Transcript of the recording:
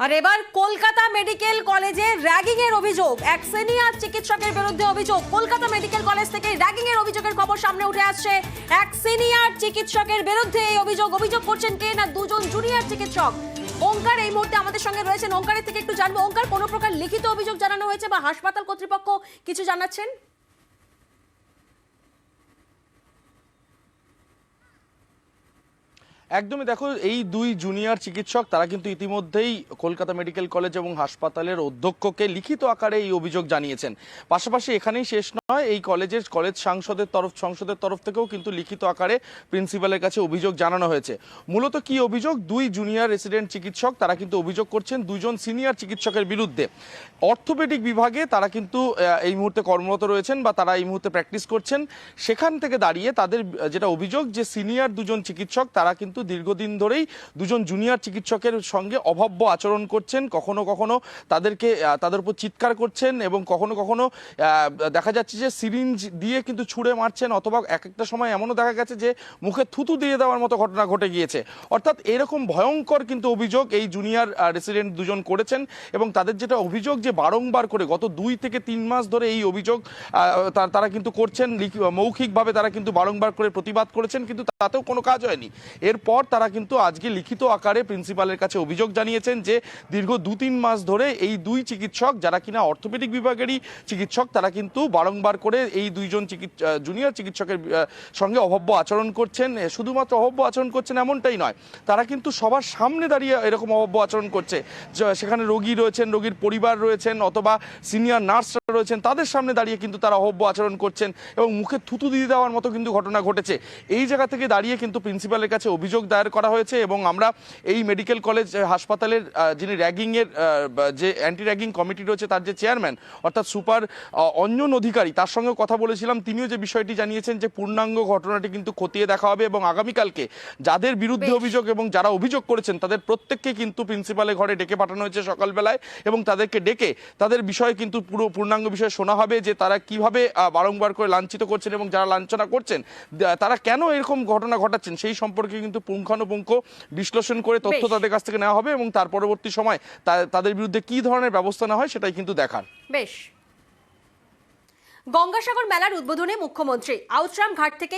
আর এবার কলকাতা মেডিকেল কলেজে র্যাগিং এর অভিযোগ, এক সিনিয়র চিকিৎসকের বিরুদ্ধে অভিযোগ। কলকাতা মেডিকেল কলেজ থেকে র্যাগিং এর অভিযোগের খবর সামনে উঠে আসছে। এক সিনিয়র চিকিৎসকের বিরুদ্ধে এই অভিযোগ করছেন কে না দুজন জুনিয়র চিকিৎসক। ওঙ্কার এই মুহূর্তে আমাদের সঙ্গে রয়েছেন, ওঙ্কারের থেকে একটু জানবো। ওঙ্কার, কোনো প্রকার লিখিত অভিযোগ জানানো হয়েছে বা হাসপাতাল কর্তৃপক্ষ কিছু জানাচ্ছেন? একদমই, দেখো, এই দুই জুনিয়র চিকিৎসক তারা কিন্তু ইতিমধ্যেই কলকাতা মেডিকেল কলেজ এবং হাসপাতালের অধ্যক্ষকে লিখিত আকারে এই অভিযোগ জানিয়েছেন। পাশাপাশি এখানেই শেষ নয়, এই কলেজ সংসদের তরফ থেকেও কিন্তু লিখিত আকারে প্রিন্সিপালের কাছে অভিযোগ জানানো হয়েছে। মূলত কি অভিযোগ? দুই জুনিয়র রেসিডেন্ট চিকিৎসক তারা কিন্তু অভিযোগ করছেন দুইজন সিনিয়র চিকিৎসকের বিরুদ্ধে। অর্থোপেডিক বিভাগে তারা কিন্তু এই মুহূর্তে কর্মরত রয়েছেন বা তারা এই মুহূর্তে প্র্যাকটিস করছেন। সেখান থেকে দাঁড়িয়ে তাদের যেটা অভিযোগ যে সিনিয়র দুজন চিকিৎসক তারা কিন্তু দীর্ঘদিন ধরেই দুজন জুনিয়র চিকিৎসকের সঙ্গে অভব্য আচরণ করছেন। কখনো কখনো তাদের উপর চিৎকার করছেন এবং কখনো কখনো দেখা যাচ্ছে যে সিরিঞ্জ দিয়ে কিন্তু ছুঁড়ে মারছেন, অথবা একটা সময় এমনও দেখা গেছে যে মুখে থুতু দিয়ে দেওয়ার মতো ঘটনা ঘটে গিয়েছে। অর্থাৎ এরকম ভয়ঙ্কর কিন্তু অভিযোগ এই জুনিয়র রেসিডেন্ট দুজন করেছেন। এবং তাদের যেটা অভিযোগ যে বারংবার করে গত 2 থেকে 3 মাস ধরে এই অভিযোগ তারা কিন্তু করছেন, মৌখিকভাবে তারা কিন্তু বারংবার করে প্রতিবাদ করেছেন, কিন্তু তাতেও কোনো কাজ হয়নি। এরপর তারা কিন্তু আজকে লিখিত আকারে প্রিন্সিপালের কাছে অভিযোগ জানিয়েছেন যে দীর্ঘ 2-3 মাস ধরে এই দুই চিকিৎসক, যারা কিনা অর্থোপেডিক বিভাগেরই চিকিৎসক, তারা কিন্তু বারংবার করে এই দুইজন জুনিয়র চিকিৎসকের সঙ্গে অভব্য আচরণ করছেন। শুধুমাত্র অভব্য আচরণ করছেন এমনটাই নয়, তারা কিন্তু সবার সামনে দাঁড়িয়ে এরকম অভব্য আচরণ করছে। সেখানে রোগী রয়েছেন, রোগীর পরিবার রয়েছেন, অথবা সিনিয়র নার্সরা রয়েছেন, তাদের সামনে দাঁড়িয়ে কিন্তু তারা অভব্য আচরণ করছেন এবং মুখে থুতু দিয়ে দেওয়ার মতো কিন্তু ঘটনা ঘটেছে। এই জায়গা থেকে দাঁড়িয়ে কিন্তু প্রিন্সিপালের কাছে অভিযোগ দায়ের করা হয়েছে। এবং আমরা এই মেডিকেল কলেজ হাসপাতালের যিনি র্যাগিংয়ের যে অ্যান্টি র্যাগিং কমিটি রয়েছে তার যে চেয়ারম্যান অর্থাৎ সুপার অঞ্জন অধিকারী, তার সঙ্গে কথা বলেছিলাম। তিনিও যে বিষয়টি জানিয়েছেন যে পূর্ণাঙ্গ ঘটনাটি কিন্তু খতিয়ে দেখা হবে এবং আগামীকালকে যাদের বিরুদ্ধে অভিযোগ এবং যারা অভিযোগ করেছেন তাদের প্রত্যেককে কিন্তু প্রিন্সিপালের ঘরে ডেকে পাঠানো হয়েছে সকালবেলায়, এবং তাদেরকে ডেকে তাদের বিষয়ে কিন্তু পূর্ণাঙ্গ বিষয় শোনা হবে যে তারা কিভাবে বারংবার করে লাঞ্ছিত করছেন এবং যারা লাঞ্ছনা করছেন তারা কেন এরকম ঘটনা ঘটাচ্ছেন সেই সম্পর্কে কিন্তু পুঙ্খানুপুঙ্খ বিশ্লেষণ করে তথ্য তাদের কাছ থেকে নেওয়া হবে এবং তার পরবর্তী সময় তাদের বিরুদ্ধে কি ধরনের ব্যবস্থা নেওয়া হয় সেটাই কিন্তু দেখার। বেশ। গঙ্গাসাগর মেলার উদ্বোধনে মুখ্যমন্ত্রী আউটরাম ঘাট থেকে